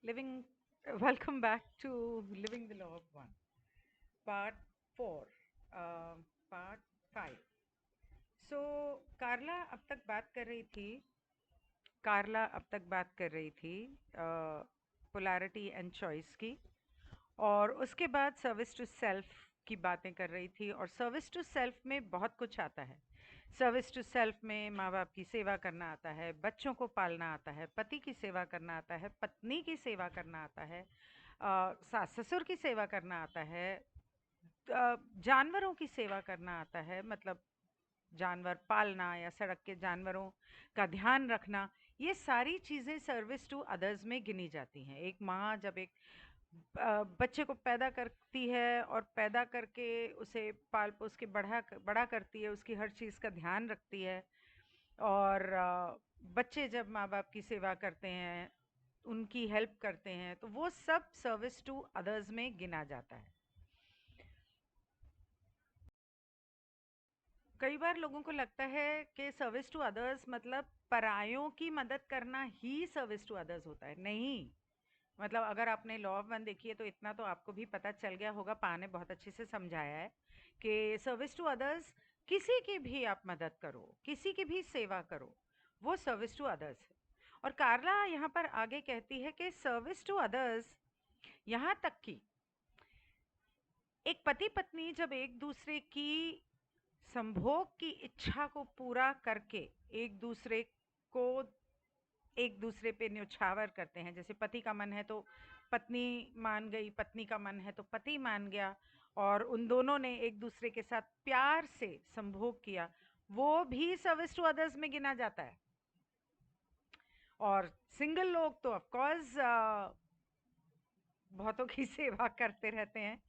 Living, welcome back to Living the Law of One, Part 4, uh, Part 5. So, कारला अब तक बात कर रही थी पोलैरिटी एंड चॉइस की, और उसके बाद सर्विस टू सेल्फ की बातें कर रही थी। और सर्विस टू सेल्फ में बहुत कुछ आता है। सर्विस टू सेल्फ में माँ बाप की सेवा करना आता है, बच्चों को पालना आता है, पति की सेवा करना आता है, पत्नी की सेवा करना आता है, सास ससुर की सेवा करना आता है, जानवरों की सेवा करना आता है, मतलब जानवर पालना या सड़क के जानवरों का ध्यान रखना। ये सारी चीज़ें सर्विस टू अदर्स में गिनी जाती हैं। एक माँ जब एक बच्चे को पैदा करती है और पैदा करके उसे पाल पोस के बड़ा करती है, उसकी हर चीज़ का ध्यान रखती है। और बच्चे जब माँ बाप की सेवा करते हैं, उनकी हेल्प करते हैं, तो वो सब सर्विस टू अदर्स में गिना जाता है। कई बार लोगों को लगता है कि सर्विस टू अदर्स मतलब परायों की मदद करना ही सर्विस टू अदर्स होता है। नहीं, मतलब अगर आपने लॉ ऑफ वन देखी है तो इतना तो आपको भी पता चल गया होगा, पा ने बहुत अच्छे से समझाया है कि सर्विस टू अदर्स, किसी की भी आप मदद करो, किसी की भी सेवा करो, वो सर्विस टू अदर्स है। और कार्ला यहाँ पर आगे कहती है कि सर्विस टू अदर्स, यहाँ तक कि एक पति पत्नी जब एक दूसरे की संभोग की इच्छा को पूरा करके एक दूसरे को एक दूसरे पे न्योछावर करते हैं, जैसे पति का मन है तो पत्नी मान गई, पत्नी का मन है तो पति मान गया, और उन दोनों ने एक दूसरे के साथ प्यार से संभोग किया, वो भी सर्विस टू अदर्स में गिना जाता है। और सिंगल लोग तो ऑफ कोर्स बहुतों की सेवा करते रहते हैं,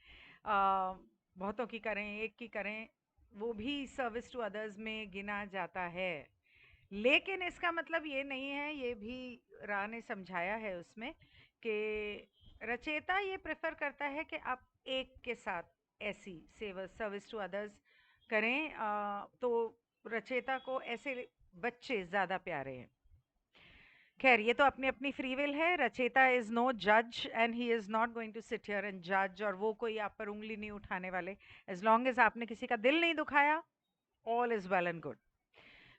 बहुतों की करें, एक की करें, वो भी सर्विस टू अदर्स में गिना जाता है। लेकिन इसका मतलब ये नहीं है, ये भी रा ने समझाया है उसमें, कि रचेता ये प्रेफर करता है कि आप एक के साथ ऐसी सेवा सर्विस टू अदर्स करें। तो रचेता को ऐसे बच्चे ज़्यादा प्यारे हैं। खैर, ये तो अपनी अपनी फ्री विल है। रचेता इज नो जज and he is not going to sit here and जज, और वो कोई आप पर उंगली नहीं उठाने वाले। एज लॉन्ग एज आपने किसी का दिल नहीं दुखाया, all is well and good.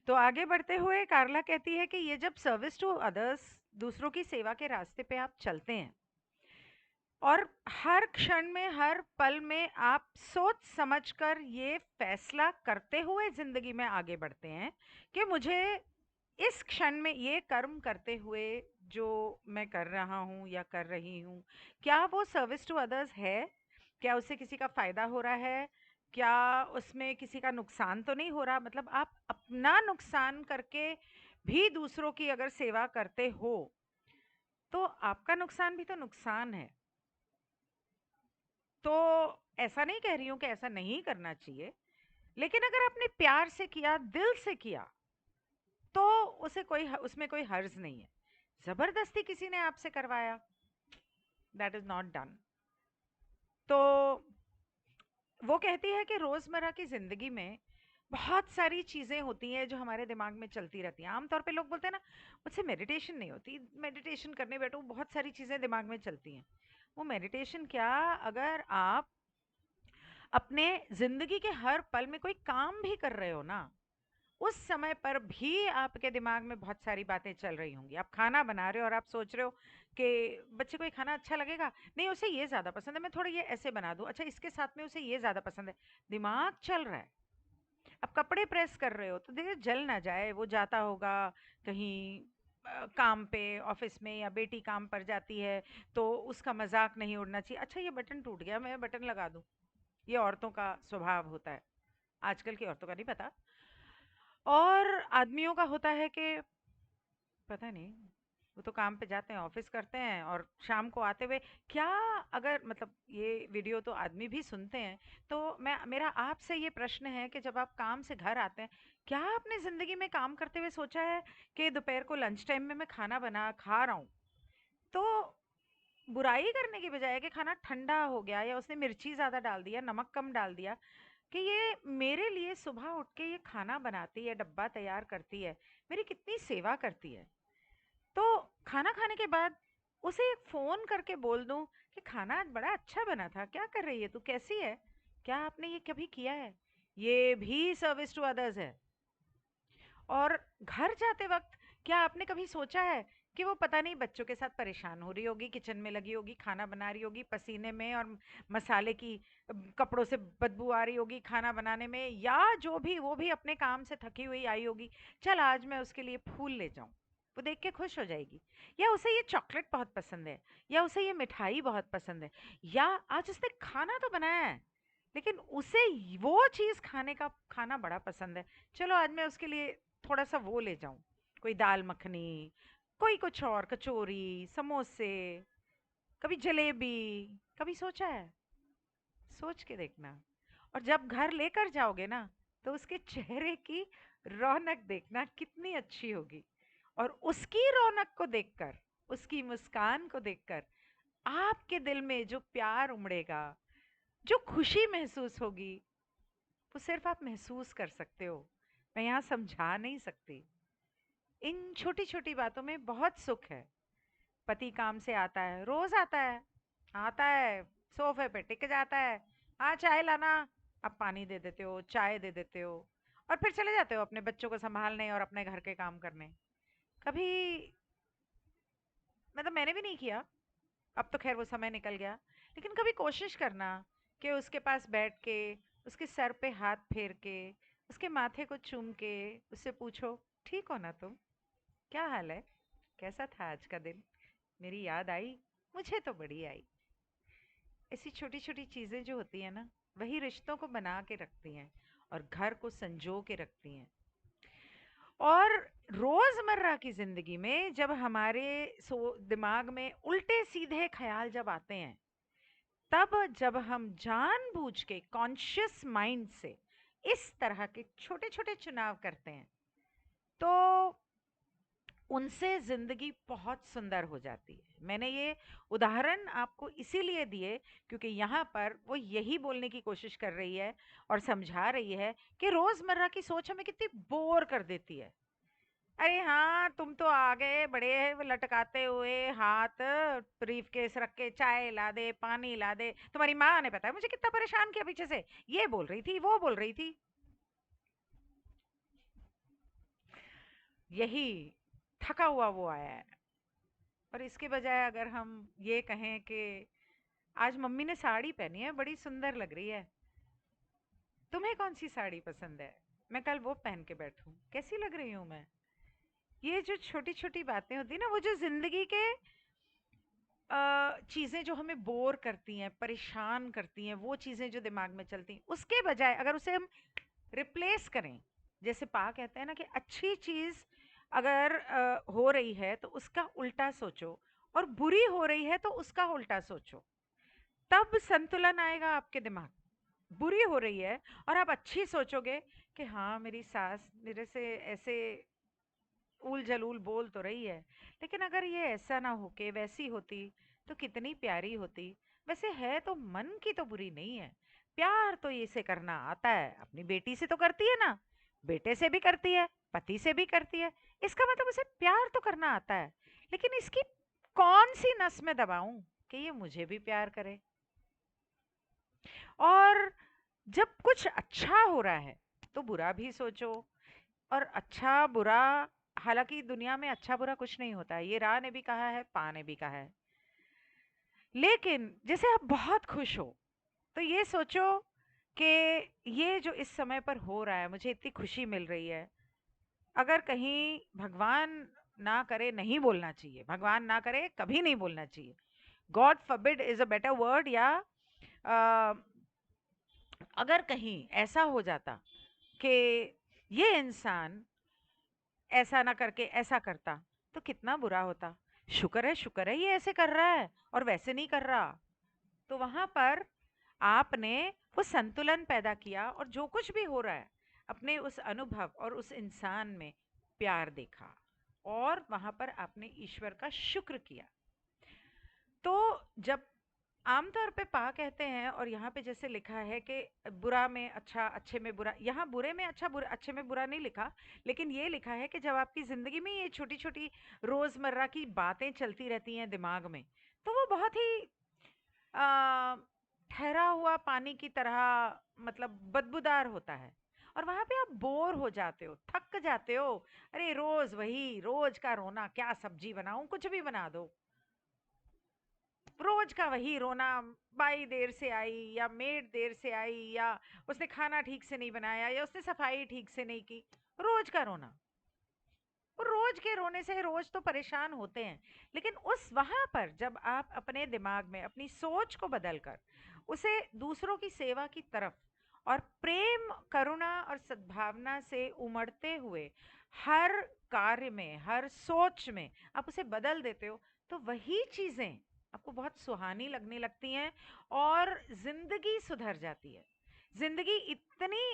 तो आगे बढ़ते हुए कार्ला कहती है कि ये जब सर्विस टू अदर्स, दूसरों की सेवा के रास्ते पे आप चलते हैं, और हर क्षण में, हर पल में आप सोच समझकर ये फैसला करते हुए जिंदगी में आगे बढ़ते हैं कि मुझे इस क्षण में ये कर्म करते हुए जो मैं कर रहा हूँ या कर रही हूँ, क्या वो सर्विस टू अदर्स है? क्या उससे किसी का फायदा हो रहा है? क्या उसमें किसी का नुकसान तो नहीं हो रहा? मतलब आप अपना नुकसान करके भी दूसरों की अगर सेवा करते हो, तो आपका नुकसान भी तो नुकसान है। तो ऐसा नहीं कह रही हूँ कि ऐसा नहीं करना चाहिए, लेकिन अगर आपने प्यार से किया, दिल से किया, तो उसे कोई उसमें कोई हर्ज नहीं है। जबरदस्ती किसी ने आपसे करवाया, दैट इज नॉट डन। तो वो कहती है कि रोजमर्रा की जिंदगी में बहुत सारी चीजें होती हैं जो हमारे दिमाग में चलती रहती हैं। आमतौर पे लोग बोलते हैं ना, मुझसे मेडिटेशन नहीं होती, मेडिटेशन करने बैठो बहुत सारी चीजें दिमाग में चलती हैं। वो मेडिटेशन क्या, अगर आप अपने जिंदगी के हर पल में कोई काम भी कर रहे हो ना, उस समय पर भी आपके दिमाग में बहुत सारी बातें चल रही होंगी। आप खाना बना रहे हो और आप सोच रहे हो कि बच्चे को ये खाना अच्छा लगेगा, नहीं उसे ये ज़्यादा पसंद है, मैं थोड़ा ये ऐसे बना दूँ, अच्छा इसके साथ में उसे ये ज़्यादा पसंद है। दिमाग चल रहा है। आप कपड़े प्रेस कर रहे हो तो देखिए जल ना जाए, वो जाता होगा कहीं काम पे, ऑफिस में, या बेटी काम पर जाती है तो उसका मजाक नहीं उड़ना चाहिए, अच्छा ये बटन टूट गया, मैं बटन लगा दूं। ये औरतों का स्वभाव होता है, आजकल की औरतों का नहीं पता। और आदमियों का होता है कि पता नहीं, वो तो काम पे जाते हैं, ऑफिस करते हैं, और शाम को आते हुए क्या, अगर मतलब ये वीडियो तो आदमी भी सुनते हैं, तो मैं मेरा आपसे ये प्रश्न है कि जब आप काम से घर आते हैं, क्या आपने जिंदगी में काम करते हुए सोचा है कि दोपहर को लंच टाइम में मैं खाना बना खा रहा हूँ, तो बुराई करने की बजाय कि खाना ठंडा हो गया या उसने मिर्ची ज्यादा डाल दिया, नमक कम डाल दिया, कि ये मेरे लिए सुबह उठ के ये खाना बनाती है, डब्बा तैयार करती है, मेरी कितनी सेवा करती है। तो खाना खाने के बाद उसे एक फ़ोन करके बोल दूँ कि खाना आज बड़ा अच्छा बना था, क्या कर रही है तू? कैसी है? क्या आपने ये कभी किया है? ये भी सर्विस टू अदर्स है। और घर जाते वक़्त क्या आपने कभी सोचा है कि वो पता नहीं बच्चों के साथ परेशान हो रही होगी, किचन में लगी होगी, खाना बना रही होगी, पसीने में और मसाले की कपड़ों से बदबू आ रही होगी खाना बनाने में, या जो भी वो भी अपने काम से थकी हुई आई होगी, चल आज मैं उसके लिए फूल ले जाऊँ। वो देख के खुश हो जाएगी। या उसे ये चॉकलेट बहुत पसंद है, या उसे ये मिठाई बहुत पसंद है, या आज उसने खाना तो बनाया है, लेकिन उसे वो चीज़ खाने का खाना बड़ा पसंद है। चलो आज मैं उसके लिए थोड़ा-सा वो ले जाऊँ, कोई दाल मखनी, कोई कुछ और, कचौरी, समोसे, कभी जलेबी, कभी सोचा है? सोच के देखना। और जब घर लेकर जाओगे ना, तो उसके चेहरे की रौनक देखना कितनी अच्छी होगी। और उसकी रौनक को देखकर, उसकी मुस्कान को देखकर, आपके दिल में जो प्यार उमड़ेगा, जो खुशी महसूस होगी, वो सिर्फ आप महसूस कर सकते हो। मैं यहाँ समझा नहीं सकती। इन छोटी-छोटी बातों में बहुत सुख है। पति काम से आता है, रोज़ आता है, सोफ़े पे टिक जाता है, "हाँ, चाय लाना।" आप पानी दे देते हो, चाय दे देते हो और फिर चले जाते हो अपने बच्चों को सँभालने और अपने घर के काम करने। कभी मतलब मैंने भी नहीं किया, अब तो ख़ैर वो समय निकल गया, लेकिन कभी कोशिश करना कि उसके पास बैठ के, उसके सर पे हाथ फेर के, उसके माथे को चूम के, उससे पूछो, "ठीक हो ना तुम? क्या हाल है? कैसा था आज का दिन? मेरी याद आई? मुझे तो बड़ी आई।" ऐसी छोटी-छोटी चीज़ें जो होती हैं ना, वही रिश्तों को बना के रखती हैं और घर को संजो के रखती हैं। और रोज़मर्रा की ज़िंदगी में जब हमारे दिमाग में उल्टे-सीधे ख़्याल जब आते हैं, तब जब हम जानबूझ के कॉन्शियस माइंड से इस तरह के छोटे-छोटे चुनाव करते हैं, तो उनसे ज़िंदगी बहुत सुंदर हो जाती है। मैंने ये उदाहरण आपको इसीलिए दिए क्योंकि यहाँ पर वो यही बोलने की कोशिश कर रही है और समझा रही है कि रोज़मर्रा की सोच हमें कितनी बोर कर देती है। अरे हाँ, तुम तो आ गए बड़े वो लटकाते हुए हाथ, ब्रीफ़केस रख के चाय ला दे, पानी ला दे। तुम्हारी माँ ने पता है मुझे कितना परेशान किया पीछे से। ये बोल रही थी, वो बोल रही थी। यही थका हुआ वो आया है। और इसके बजाय अगर हम ये कहें कि आज मम्मी ने साड़ी पहनी है, बड़ी सुंदर लग रही है। तुम्हें कौन सी साड़ी पसंद है? मैं कल वो पहन के बैठूं। कैसी लग रही हूँ मैं? ये जो छोटी-छोटी बातें होती हैं ना, वो जो ज़िंदगी के चीज़ें जो हमें बोर करती हैं, परेशान करती हैं, वो चीज़ें जो दिमाग में चलती हैं, उसके बजाय अगर उसे हम रिप्लेस करें, जैसे पा कहते हैं ना कि अच्छी चीज़ अगर हो रही है तो उसका उल्टा सोचो और बुरी हो रही है तो उसका उल्टा सोचो। तब संतुलन आएगा आपके दिमाग। बुरी हो रही है और आप अच्छी सोचोगे कि हाँ मेरी सास मेरे से ऐसे ऊल जलूल बोल तो रही है, लेकिन अगर ये ऐसा ना होके वैसी होती तो कितनी प्यारी होती। वैसे है तो मन की तो बुरी नहीं है, प्यार तो ये से करना आता है, अपनी बेटी से तो करती है ना, बेटे से भी करती है, पति से भी करती है, इसका मतलब उसे प्यार तो करना आता है। लेकिन इसकी कौन सी नस में दबाऊं कि ये मुझे भी प्यार करे? और जब कुछ अच्छा हो रहा है तो बुरा भी सोचो। और अच्छा बुरा, हालांकि दुनिया में अच्छा बुरा कुछ नहीं होता है, ये रा ने भी कहा है, पा ने भी कहा है। लेकिन जैसे आप बहुत खुश हो तो ये सोचो कि ये जो इस समय पर हो रहा है मुझे इतनी खुशी मिल रही है, अगर कहीं भगवान ना करे, नहीं बोलना चाहिए, भगवान ना करे कभी नहीं बोलना चाहिए, God forbid is a better word, या अ, अगर कहीं ऐसा हो जाता कि ये इंसान ऐसा ना करके ऐसा करता तो कितना बुरा होता। शुक्र है ये ऐसे कर रहा है और वैसे नहीं कर रहा। तो वहां पर आपने वो संतुलन पैदा किया और जो कुछ भी हो रहा है अपने उस अनुभव और उस इंसान में प्यार देखा और वहां पर आपने ईश्वर का शुक्र किया। तो जब आमतौर पे पा कहते हैं, और यहाँ पे जैसे लिखा है कि बुरा में अच्छा, अच्छे में बुरा। यहाँ बुरे में अच्छा, बुरा अच्छे में बुरा नहीं लिखा, लेकिन ये लिखा है कि जब आपकी जिंदगी में ये छोटी छोटी रोजमर्रा की बातें चलती रहती हैं दिमाग में, तो वो बहुत ही आ, ठहरा हुआ पानी की तरह, मतलब बदबूदार होता है। और वहां पे आप बोर हो जाते हो, थक जाते हो। अरे रोज वही, रोज का रोना, क्या सब्जी बनाऊं, कुछ भी बना दो, रोज का वही रोना। बाई देर से आई, या मेड देर से आई, या उसने खाना ठीक से नहीं बनाया, या उसने सफाई ठीक से नहीं की। रोज का रोना। और रोज के रोने से रोज तो परेशान होते हैं, लेकिन उस वहां पर जब आप अपने दिमाग में अपनी सोच को बदलकर उसे दूसरों की सेवा की तरफ और प्रेम, करुणा और सद्भावना से उमड़ते हुए हर कार्य में, हर सोच में आप उसे बदल देते हो, तो वही चीजें आपको बहुत सुहानी लगने लगती हैं, और जिंदगी सुधर जाती है। जिंदगी इतनी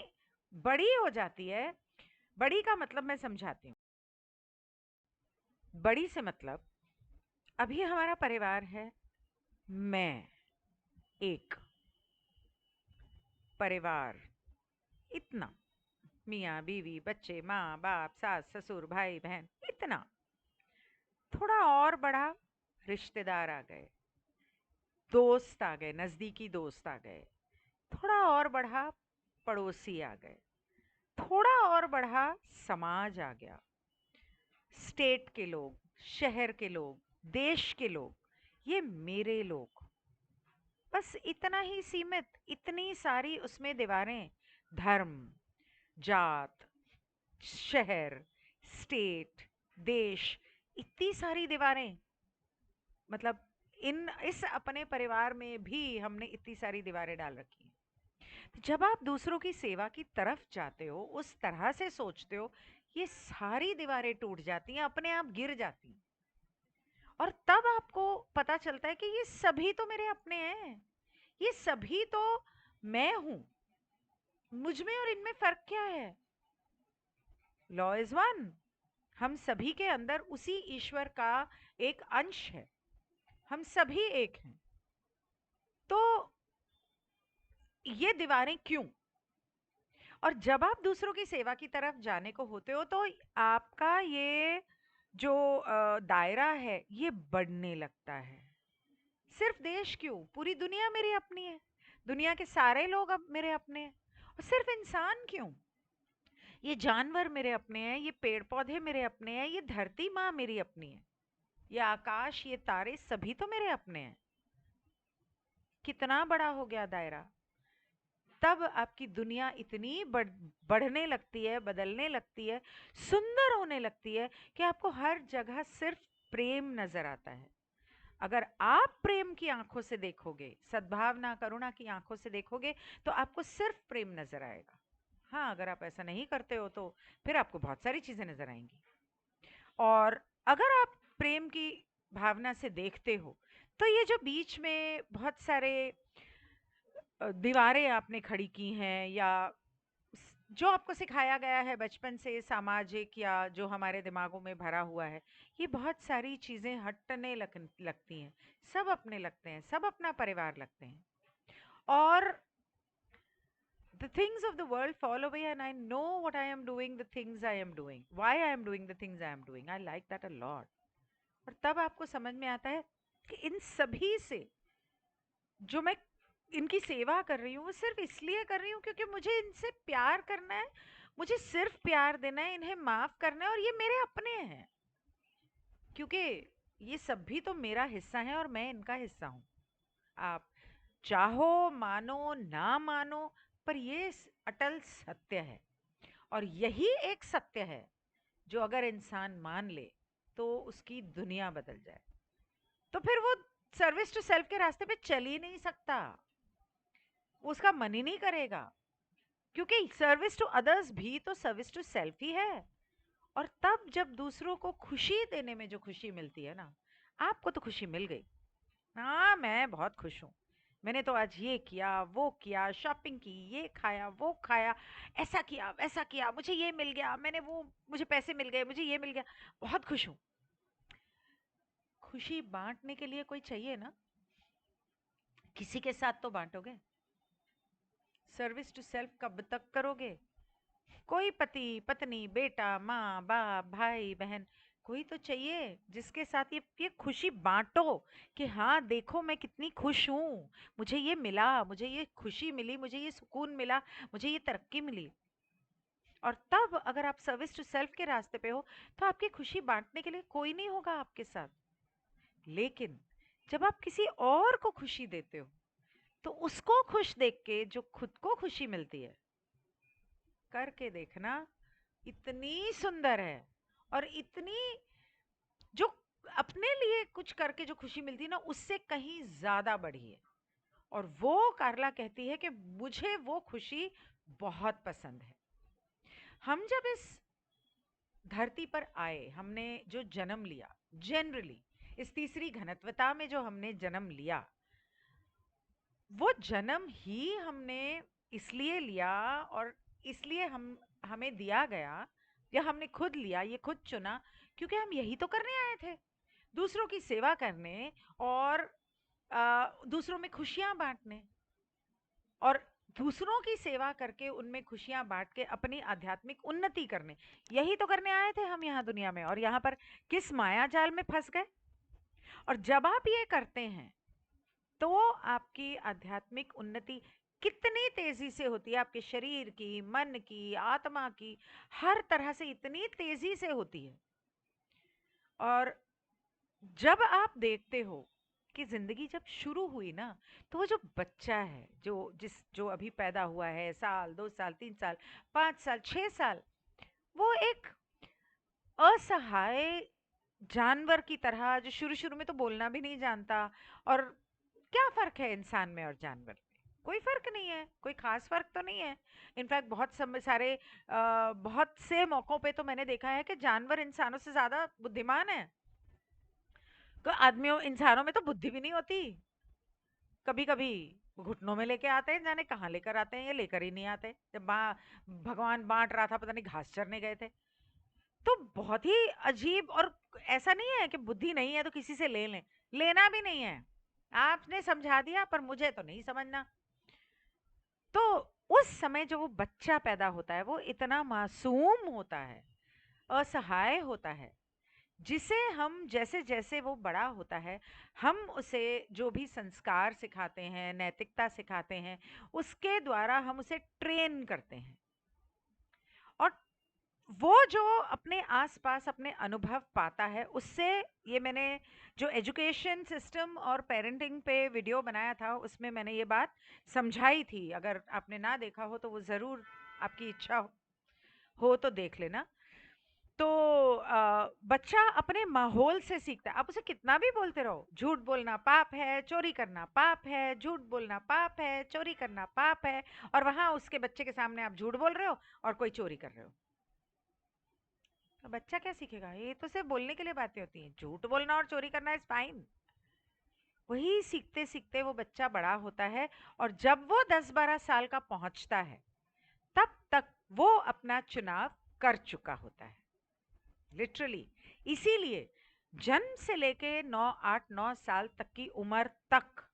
बड़ी हो जाती है। बड़ी का मतलब मैं समझाती हूँ। बड़ी से मतलब, अभी हमारा परिवार है, मैं, एक परिवार, इतना, मियाँ बीवी बच्चे माँ बाप सास ससुर भाई बहन, इतना। थोड़ा और बड़ा, रिश्तेदार आ गए, दोस्त आ गए, नजदीकी दोस्त आ गए। थोड़ा और बढ़ा, पड़ोसी आ गए। थोड़ा और बढ़ा, समाज आ गया, स्टेट के लोग, शहर के लोग, देश के लोग, ये मेरे लोग। बस इतना ही सीमित, इतनी सारी उसमें दीवारें। धर्म, जात, शहर, स्टेट, देश, इतनी सारी दीवारें। मतलब इन इस अपने परिवार में भी हमने इतनी सारी दीवारें डाल रखी हैं। तो जब आप दूसरों की सेवा की तरफ जाते हो, उस तरह से सोचते हो, ये सारी दीवारें टूट जाती हैं, अपने आप गिर जाती हैं। और तब आपको पता चलता है कि ये सभी तो मेरे अपने हैं, ये सभी तो मैं हूं। मुझ में और इनमें फर्क क्या है? Law is one. हम सभी के अंदर उसी ईश्वर का एक अंश है। हम सभी एक हैं। तो ये दीवारें क्यों? और जब आप दूसरों की सेवा की तरफ जाने को होते हो, तो आपका ये जो दायरा है, ये बढ़ने लगता है। सिर्फ देश क्यों, पूरी दुनिया मेरी अपनी है। दुनिया के सारे लोग अब मेरे अपने हैं। और सिर्फ इंसान क्यों, ये जानवर मेरे अपने हैं, ये पेड़ पौधे मेरे अपने हैं, ये धरती माँ मेरी अपनी है, ये आकाश, ये तारे, सभी तो मेरे अपने हैं। कितना बड़ा हो गया दायरा। तब आपकी दुनिया इतनी बढ़ने लगती है, बदलने लगती है, सुंदर होने लगती है, कि आपको हर जगह सिर्फ प्रेम नजर आता है। अगर आप प्रेम की आंखों से देखोगे, सद्भावना करुणा की आंखों से देखोगे, तो आपको सिर्फ प्रेम नजर आएगा। हाँ, अगर आप ऐसा नहीं करते हो, तो फिर आपको बहुत सारी चीजें नजर आएंगी। और अगर आप प्रेम की भावना से देखते हो, तो ये जो बीच में बहुत सारे दीवारें आपने खड़ी की हैं, या जो आपको सिखाया गया है बचपन से, सामाजिक, या जो हमारे दिमागों में भरा हुआ है, ये बहुत सारी चीजें हटने लगती हैं। सब अपने लगते हैं, सब अपना परिवार लगते हैं। और the things of the world fall away, and I know what I am doing, the things I am doing, why I am doing the things I am doing. I like that a lot. और तब आपको समझ में आता है कि इन सभी से जो मैं इनकी सेवा कर रही हूँ, वो सिर्फ इसलिए कर रही हूँ क्योंकि मुझे इनसे प्यार करना है। मुझे सिर्फ प्यार देना है, इन्हें माफ करना है, और ये मेरे अपने हैं। क्योंकि ये सब भी तो मेरा हिस्सा है, और मैं इनका हिस्सा हूँ। आप चाहो मानो ना मानो, पर ये अटल सत्य है। और यही एक सत्य है जो अगर इंसान मान ले, तो उसकी दुनिया बदल जाए। तो फिर वो सर्विस टू सेल्फ के रास्ते पे चल ही नहीं सकता, उसका मन ही नहीं करेगा। क्योंकि सर्विस टू अदर्स भी तो सर्विस टू सेल्फ ही है। और तब जब दूसरों को खुशी देने में जो खुशी मिलती है ना, आपको तो खुशी मिल गई। हाँ, मैं बहुत खुश हूँ, मैंने तो आज ये किया वो किया, शॉपिंग की, ये खाया वो खाया, ऐसा किया वैसा किया, मुझे ये मिल गया, मैंने वो, मुझे पैसे मिल गए, मुझे ये मिल गया, बहुत खुश हूँ। खुशी बांटने के लिए कोई चाहिए ना। किसी के साथ तो बांटोगे। सर्विस टू सेल्फ कब तक करोगे? कोई पति पत्नी बेटा माँ बाप भाई बहन, कोई तो चाहिए जिसके साथ ये खुशी बांटो कि हाँ देखो मैं कितनी खुश हूँ, मुझे ये मिला, मुझे ये खुशी मिली, मुझे ये सुकून मिला, मुझे ये तरक्की मिली। और तब अगर आप सर्विस टू सेल्फ के रास्ते पे हो तो आपकी खुशी बांटने के लिए कोई नहीं होगा आपके साथ। लेकिन जब आप किसी और को खुशी देते हो तो उसको खुश देख के जो खुद को खुशी मिलती है, करके देखना, इतनी सुंदर है। और इतनी जो अपने लिए कुछ करके जो खुशी मिलती है ना, उससे कहीं ज्यादा बड़ी है। और वो कार्ला कहती है कि मुझे वो खुशी बहुत पसंद है। हम जब इस धरती पर आए, हमने जो जन्म लिया, जनरली इस तीसरी घनत्वता में जो हमने जन्म लिया, वो जन्म ही हमने इसलिए लिया, और इसलिए हमें दिया गया, या हमने खुद लिया, ये खुद चुना, क्योंकि हम यही तो करने आए थे, दूसरों की सेवा करने, और दूसरों में खुशियां बांटने, और दूसरों की सेवा करके उनमें खुशियां बांट के अपनी आध्यात्मिक उन्नति करने। यही तो करने आए थे हम यहाँ दुनिया में। और यहाँ पर किस माया जाल में फंस गए। और जब आप ये करते हैं तो आपकी आध्यात्मिक उन्नति कितनी तेजी से होती है, आपके शरीर की, मन की, आत्मा की, हर तरह से इतनी तेजी से होती है। और जब आप देखते हो कि जिंदगी जब शुरू हुई ना, तो वो जो बच्चा है, जो अभी पैदा हुआ है, साल 2 साल 3 साल 5 साल 6 साल, वो एक असहाय जानवर की तरह, जो शुरू शुरू में तो बोलना भी नहीं जानता। और क्या फर्क है इंसान में और जानवर में? कोई फर्क नहीं है, कोई खास फर्क तो नहीं है। इनफैक्ट बहुत से मौकों पे तो मैंने देखा है कि जानवर इंसानों से ज्यादा बुद्धिमान है। तो आदमियों इंसानों में तो बुद्धि भी नहीं होती। कभी कभी घुटनों में लेके आते हैं, जाने कहाँ लेकर आते हैं, ये लेकर ही नहीं आते। जब भगवान बांट रहा था, पता नहीं घास चरने गए थे। तो बहुत ही अजीब। और ऐसा नहीं है कि बुद्धि नहीं है तो किसी से ले लें, लेना भी नहीं है। आपने समझा दिया पर मुझे तो नहीं समझना। तो उस समय जो वो बच्चा पैदा होता है, वो इतना मासूम होता है, असहाय होता है, जिसे हम जैसे जैसे वो बड़ा होता है, हम उसे जो भी संस्कार सिखाते हैं, नैतिकता सिखाते हैं, उसके द्वारा हम उसे ट्रेन करते हैं। और वो जो अपने आसपास अपने अनुभव पाता है उससे, ये मैंने जो एजुकेशन सिस्टम और पेरेंटिंग पे वीडियो बनाया था उसमें मैंने ये बात समझाई थी। अगर आपने ना देखा हो तो वो ज़रूर, आपकी इच्छा हो तो देख लेना। तो बच्चा अपने माहौल से सीखता है। आप उसे कितना भी बोलते रहो, झूठ बोलना पाप है, चोरी करना पाप है, झूठ बोलना पाप है, चोरी करना पाप है, और वहां उसके बच्चे के सामने आप झूठ बोल रहे हो और कोई चोरी कर रहे हो, तो बच्चा क्या सीखेगा? ये तो सिर्फ बोलने के लिए बातें होती हैं, झूठ बोलना और चोरी करना इज फाइन। वही सीखते सीखते वो बच्चा बड़ा होता है, और जब वो 10-12 साल का पहुंचता है, तब तक वो अपना चुनाव कर चुका होता है, लिटरली। इसीलिए जन्म से लेके 9 8 9 साल तक की उम्र तक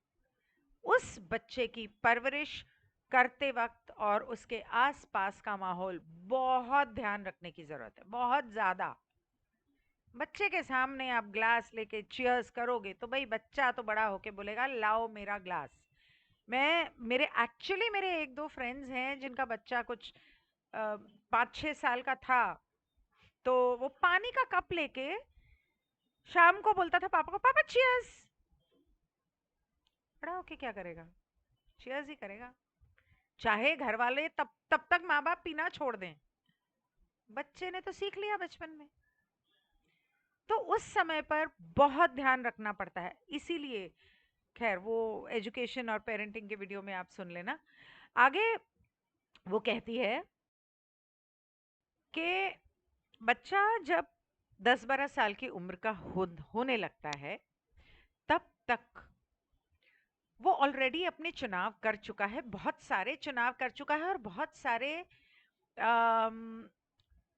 उस बच्चे की परवरिश करते वक्त और उसके आसपास का माहौल बहुत ध्यान रखने की जरूरत है, बहुत ज्यादा। बच्चे के सामने आप ग्लास लेके चीयर्स करोगे तो भाई बच्चा तो बड़ा होके बोलेगा लाओ मेरा ग्लास। मेरे एक दो फ्रेंड्स हैं जिनका बच्चा कुछ 5 6 साल का था, तो वो पानी का कप लेके शाम को बोलता था पापा को, पापा चीयर्स। बड़ा होके क्या करेगा? चीयर्स ही करेगा, चाहे घर वाले तब तब तक माँ बाप पीना छोड़ दें। बच्चे ने तो सीख लिया बचपन में। तो उस समय पर बहुत ध्यान रखना पड़ता है। इसीलिए खैर वो एजुकेशन और पेरेंटिंग के वीडियो में आप सुन लेना। आगे वो कहती है कि बच्चा जब 10-12 साल की उम्र का होने लगता है, तब तक वो ऑलरेडी अपने चुनाव कर चुका है, बहुत सारे चुनाव कर चुका है, और बहुत सारे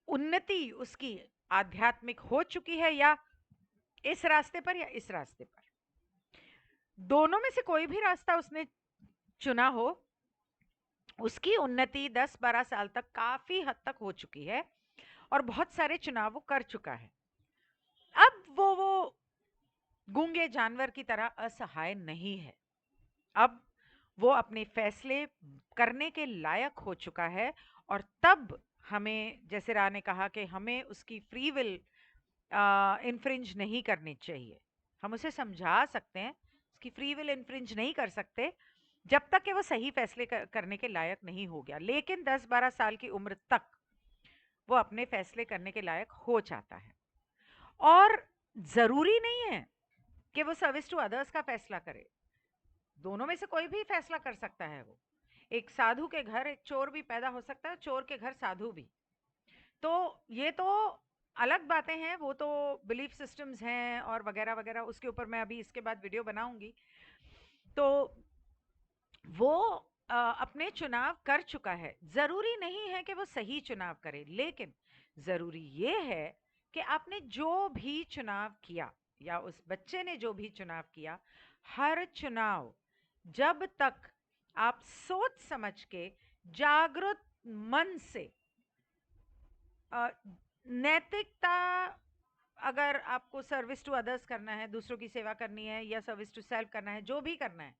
उन्नति उसकी आध्यात्मिक हो चुकी है, या इस रास्ते पर या इस रास्ते पर। दोनों में से कोई भी रास्ता उसने चुना हो, उसकी उन्नति 10-12 साल तक काफी हद तक हो चुकी है और बहुत सारे चुनाव वो कर चुका है। अब वो गूंगे जानवर की तरह असहाय नहीं है। अब वो अपने फैसले करने के लायक हो चुका है और तब हमें, जैसे रा ने कहा, कि हमें उसकी फ्री विल इन्फ्रिंज नहीं करनी चाहिए। हम उसे समझा सकते हैं, उसकी फ्री विल इन्फ्रिंज नहीं कर सकते जब तक कि वो सही फैसले करने के लायक नहीं हो गया। लेकिन 10-12 साल की उम्र तक वो अपने फैसले करने के लायक हो जाता है। और जरूरी नहीं है कि वो सर्विस टू अदर्स का फैसला करे, दोनों में से कोई भी फैसला कर सकता है। वो एक साधु के घर एक चोर भी पैदा हो सकता है, चोर के घर साधु भी। तो ये तो अलग बातें हैं, वो तो बिलीफ सिस्टम्स हैं और वगैरह वगैरह, उसके ऊपर मैं अभी इसके बाद वीडियो बनाऊंगी। तो वो अपने चुनाव कर चुका है, जरूरी नहीं है कि वो सही चुनाव करे, लेकिन जरूरी ये है कि आपने जो भी चुनाव किया या उस बच्चे ने जो भी चुनाव किया, हर चुनाव जब तक आप सोच समझ के जागरूक मन से नैतिकता, अगर आपको सर्विस टू अदर्स करना है, दूसरों की सेवा करनी है या सर्विस टू सेल्फ करना है, जो भी करना है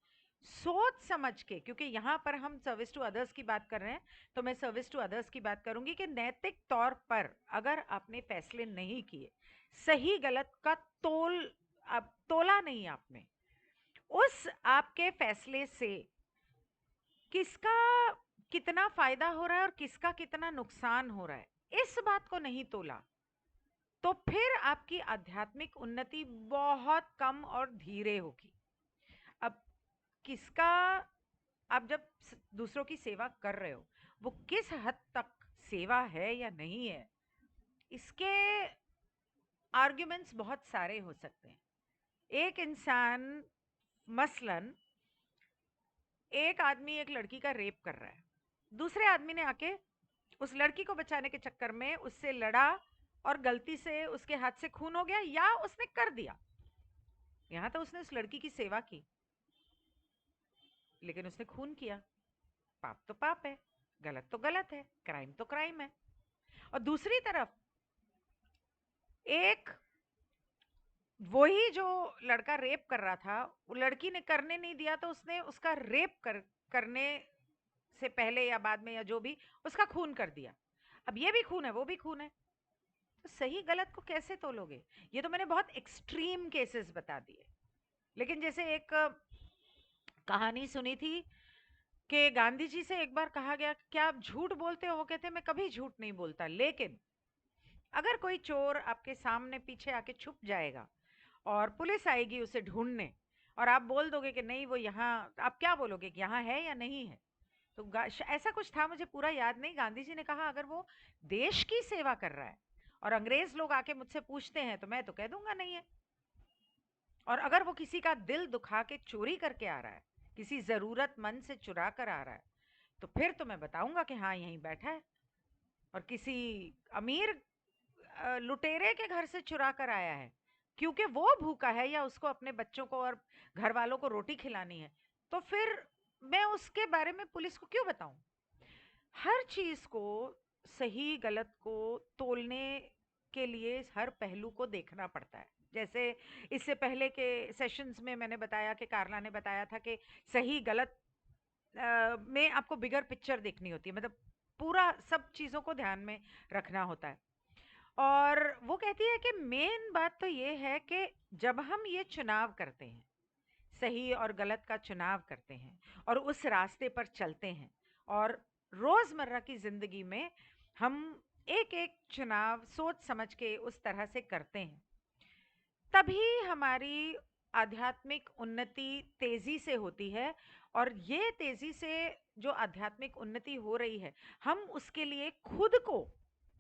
सोच समझ के, क्योंकि यहाँ पर हम सर्विस टू अदर्स की बात कर रहे हैं, तो मैं सर्विस टू अदर्स की बात करूंगी कि नैतिक तौर पर अगर आपने फैसले नहीं किए, सही गलत का तोला नहीं आपने, उस आपके फैसले से किसका कितना फायदा हो रहा है और किसका कितना नुकसान हो रहा है, इस बात को नहीं तोला, तो फिर आपकी आध्यात्मिक उन्नति बहुत कम और धीरे होगी। अब किसका, आप जब दूसरों की सेवा कर रहे हो, वो किस हद तक सेवा है या नहीं है, इसके आर्ग्यूमेंट्स बहुत सारे हो सकते हैं। एक इंसान, मसलन एक आदमी एक लड़की का रेप कर रहा है, दूसरे आदमी ने आके उस लड़की को बचाने के चक्कर में उससे लड़ा और गलती से उसके हाथ से खून हो गया या उसने कर दिया, यहां तो उसने उस लड़की की सेवा की, लेकिन उसने खून किया। पाप तो पाप है, गलत तो गलत है, क्राइम तो क्राइम है। और दूसरी तरफ एक, वही जो लड़का रेप कर रहा था, वो लड़की ने करने नहीं दिया तो उसने उसका करने से पहले या बाद में या जो भी, उसका खून कर दिया। अब ये भी खून है, वो भी खून है, तो सही गलत को कैसे तोलोगे? ये तो मैंने बहुत एक्सट्रीम केसेस बता दिए। लेकिन जैसे एक कहानी सुनी थी कि गांधी जी से एक बार कहा गया, क्या आप झूठ बोलते हो? कहते मैं कभी झूठ नहीं बोलता, लेकिन अगर कोई चोर आपके सामने पीछे आके छुप जाएगा और पुलिस आएगी उसे ढूंढने, और आप बोल दोगे कि नहीं वो यहाँ, आप क्या बोलोगे कि यहाँ है या नहीं है? तो ऐसा कुछ था, मुझे पूरा याद नहीं। गांधी जी ने कहा अगर वो देश की सेवा कर रहा है और अंग्रेज लोग आके मुझसे पूछते हैं तो मैं तो कह दूंगा नहीं है। और अगर वो किसी का दिल दुखा के चोरी करके आ रहा है, किसी जरूरतमंद से चुरा कर आ रहा है, तो फिर तो मैं बताऊंगा कि हाँ यहीं बैठा है। और किसी अमीर लुटेरे के घर से चुरा कर आया है क्योंकि वो भूखा है या उसको अपने बच्चों को और घर वालों को रोटी खिलानी है, तो फिर मैं उसके बारे में पुलिस को क्यों बताऊं? हर चीज को, सही गलत को तोलने के लिए हर पहलू को देखना पड़ता है। जैसे इससे पहले के सेशंस में मैंने बताया कि कार्ला ने बताया था कि सही गलत में आपको बिगर पिक्चर देखनी होती है, मतलब पूरा सब चीजों को ध्यान में रखना होता है। और वो कहती है कि मेन बात तो ये है कि जब हम ये चुनाव करते हैं, सही और गलत का चुनाव करते हैं और उस रास्ते पर चलते हैं, और रोजमर्रा की जिंदगी में हम एक एक चुनाव सोच समझ के उस तरह से करते हैं, तभी हमारी आध्यात्मिक उन्नति तेजी से होती है। और ये तेजी से जो आध्यात्मिक उन्नति हो रही है, हम उसके लिए खुद को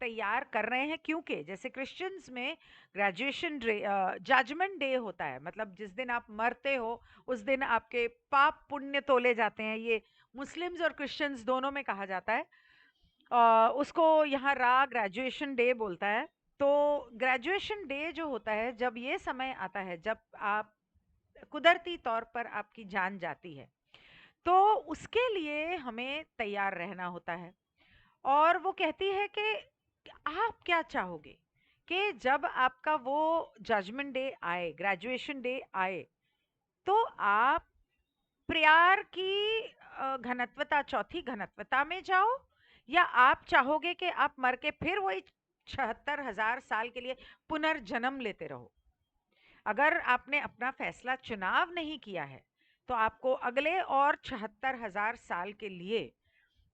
तैयार कर रहे हैं, क्योंकि जैसे क्रिश्चियंस में ग्रेजुएशन डे, जजमेंट डे होता है, मतलब जिस दिन आप मरते हो उस दिन आपके पाप पुण्य तोले जाते हैं। ये मुस्लिम्स और क्रिश्चियंस दोनों में कहा जाता है। उसको यहाँ रा ग्रेजुएशन डे बोलता है। तो ग्रेजुएशन डे जो होता है, जब ये समय आता है जब आप कुदरती तौर पर आपकी जान जाती है, तो उसके लिए हमें तैयार रहना होता है। और वो कहती है कि आप क्या चाहोगे कि जब आपका वो जजमेंट डे आए, ग्रेजुएशन डे आए, तो आप प्यार की घनत्वता, चौथी घनत्वता में जाओ, या आप चाहोगे कि आप मर के फिर वही 76,000 साल के लिए पुनर्जन्म लेते रहो। अगर आपने अपना फैसला चुनाव नहीं किया है, तो आपको अगले और 76,000 साल के लिए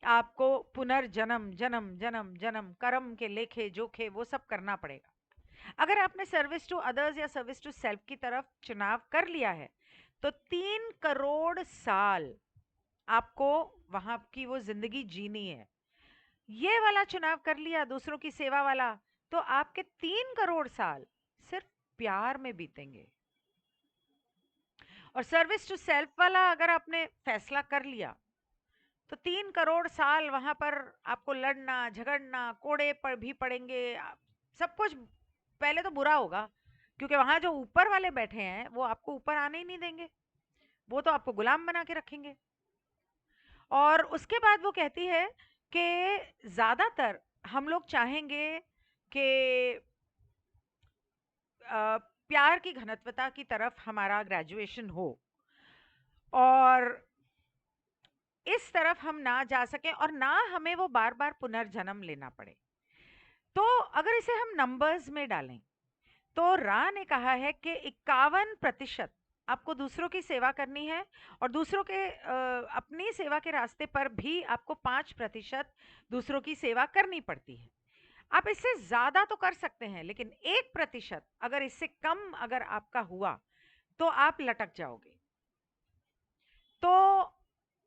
आपको पुनर्जन्म, जन्म जन्म जन्म, कर्म के लेखे जोखे वो सब करना पड़ेगा। अगर आपने सर्विस टू अदर्स या सर्विस टू सेल्फ की तरफ चुनाव कर लिया है, तो 3 करोड़ साल आपको वहां की वो जिंदगी जीनी है। ये वाला चुनाव कर लिया, दूसरों की सेवा वाला, तो आपके 3 करोड़ साल सिर्फ प्यार में बीतेंगे। और सर्विस टू सेल्फ वाला अगर आपने फैसला कर लिया, तो 3 करोड़ साल वहां पर आपको लड़ना झगड़ना, कोड़े पर भी पड़ेंगे, सब कुछ पहले तो बुरा होगा, क्योंकि वहां जो ऊपर वाले बैठे हैं वो आपको ऊपर आने ही नहीं देंगे, वो तो आपको गुलाम बना के रखेंगे। और उसके बाद वो कहती है कि ज्यादातर हम लोग चाहेंगे कि प्यार की घनत्वता की तरफ हमारा ग्रेजुएशन हो, और इस तरफ हम ना जा सके, और ना हमें वो बार बार पुनर्जन्म लेना पड़े। तो अगर इसे हम नंबर्स में डालें, तो रा ने कहा है कि 51% आपको दूसरों की सेवा करनी है, और दूसरों के अपनी सेवा के रास्ते पर भी आपको 5% दूसरों की सेवा करनी पड़ती है। आप इससे ज्यादा तो कर सकते हैं, लेकिन 1% अगर इससे कम अगर आपका हुआ, तो आप लटक जाओगे। तो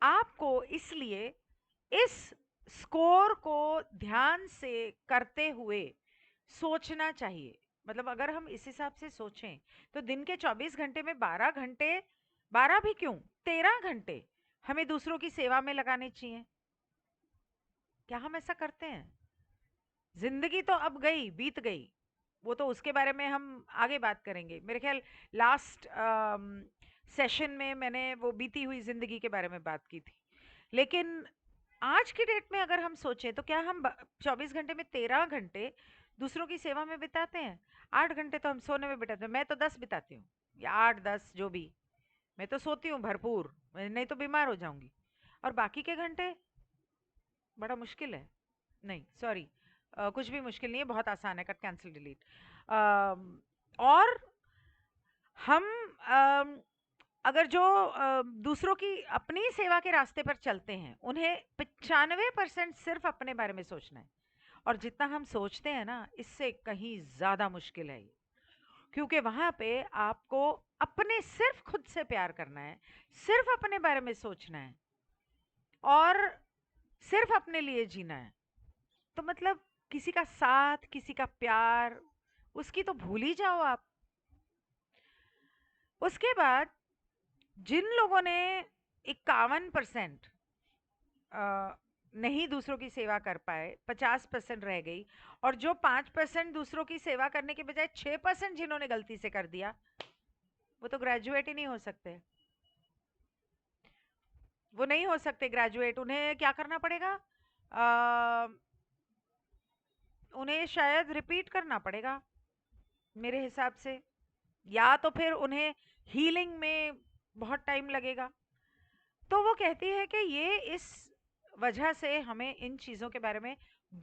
आपको इसलिए इस स्कोर को ध्यान से करते हुए सोचना चाहिए। मतलब अगर हम इस हिसाब से सोचें, तो दिन के 24 घंटे में 12 घंटे, 12 भी क्यों, 13 घंटे हमें दूसरों की सेवा में लगाने चाहिए। क्या हम ऐसा करते हैं? जिंदगी तो अब गई, बीत गई, वो तो उसके बारे में हम आगे बात करेंगे। मेरे ख्याल लास्ट सेशन में मैंने वो बीती हुई जिंदगी के बारे में बात की थी। लेकिन आज की डेट में अगर हम सोचें, तो क्या हम 24 घंटे में 13 घंटे दूसरों की सेवा में बिताते हैं? 8 घंटे तो हम सोने में बिताते हैं, मैं तो 10 बिताती हूँ, या 8-10 जो भी। मैं तो सोती हूँ भरपूर, नहीं तो बीमार हो जाऊंगी। और बाकी के घंटे बड़ा मुश्किल है। नहीं, सॉरी, कुछ भी मुश्किल नहीं है, बहुत आसान है, कट कैंसिल डिलीट। और हम अगर जो दूसरों की अपनी सेवा के रास्ते पर चलते हैं, उन्हें 95% सिर्फ अपने बारे में सोचना है। और जितना हम सोचते हैं ना, इससे कहीं ज्यादा मुश्किल है ये, क्योंकि वहां पे आपको अपने सिर्फ खुद से प्यार करना है, सिर्फ अपने बारे में सोचना है, और सिर्फ अपने लिए जीना है। तो मतलब किसी का साथ, किसी का प्यार, उसकी तो भूल ही जाओ आप। उसके बाद जिन लोगों ने 51% नहीं दूसरों की सेवा कर पाए, 50% रह गई, और जो 5% दूसरों की सेवा करने के बजाय 6% जिन्होंने गलती से कर दिया, वो तो ग्रेजुएट ही नहीं हो सकते। वो नहीं हो सकते ग्रेजुएट। उन्हें क्या करना पड़ेगा? उन्हें शायद रिपीट करना पड़ेगा मेरे हिसाब से, या तो फिर उन्हें हीलिंग में बहुत टाइम लगेगा। तो वो कहती है कि ये इस वजह से हमें इन चीज़ों के बारे में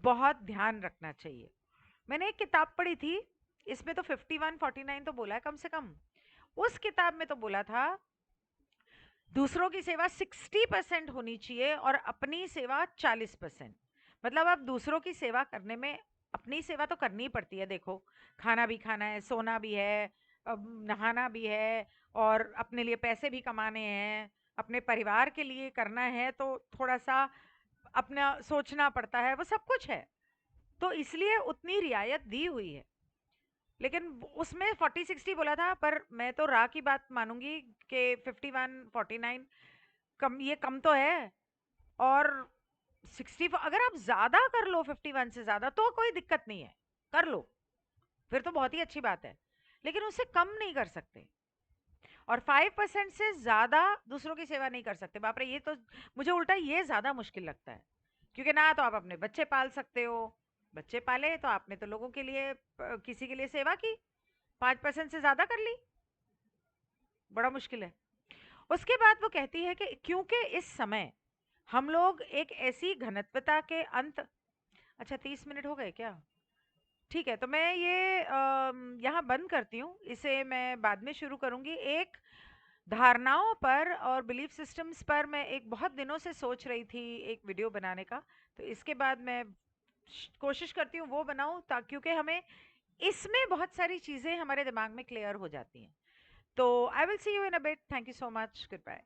बहुत ध्यान रखना चाहिए। मैंने एक किताब पढ़ी थी, इसमें तो 51-49 तो बोला है कम से कम। उस किताब में तो बोला था दूसरों की सेवा 60% होनी चाहिए और अपनी सेवा 40%। मतलब अब दूसरों की सेवा करने में अपनी सेवा तो करनी ही पड़ती है। देखो, खाना भी खाना है, सोना भी है, नहाना भी है, और अपने लिए पैसे भी कमाने हैं, अपने परिवार के लिए करना है, तो थोड़ा सा अपना सोचना पड़ता है, वो सब कुछ है। तो इसलिए उतनी रियायत दी हुई है। लेकिन उसमें 40-60 बोला था, पर मैं तो रा की बात मानूंगी कि 51-49 कम, ये कम तो है। और 60 अगर आप ज्यादा कर लो, 51 से ज्यादा, तो कोई दिक्कत नहीं है, कर लो, फिर तो बहुत ही अच्छी बात है। लेकिन उससे कम नहीं कर सकते। और 5% से ज़्यादा दूसरों की सेवा नहीं कर सकते। बाप रे! ये तो मुझे उल्टा ये ज़्यादा मुश्किल लगता है। क्योंकि ना तो आप अपने बच्चे पाल सकते हो, बच्चे पाले तो आपने तो लोगों के लिए किसी के लिए सेवा की, 5% से ज़्यादा कर ली, बड़ा मुश्किल है। उसके बाद वो कहती है कि क्योंकि इस समय हम लोग एक ऐसी घनत्वता के अंत। अच्छा, 30 मिनट हो गए क्या? ठीक है, तो मैं ये यहाँ बंद करती हूँ, इसे मैं बाद में शुरू करूँगी। एक धारणाओं पर और बिलीफ सिस्टम्स पर मैं एक बहुत दिनों से सोच रही थी एक वीडियो बनाने का, तो इसके बाद मैं कोशिश करती हूँ वो बनाऊँ, ताकि क्योंकि हमें इसमें बहुत सारी चीज़ें हमारे दिमाग में क्लियर हो जाती हैं। तो I will see you in a bit. Thank you so much. Good bye.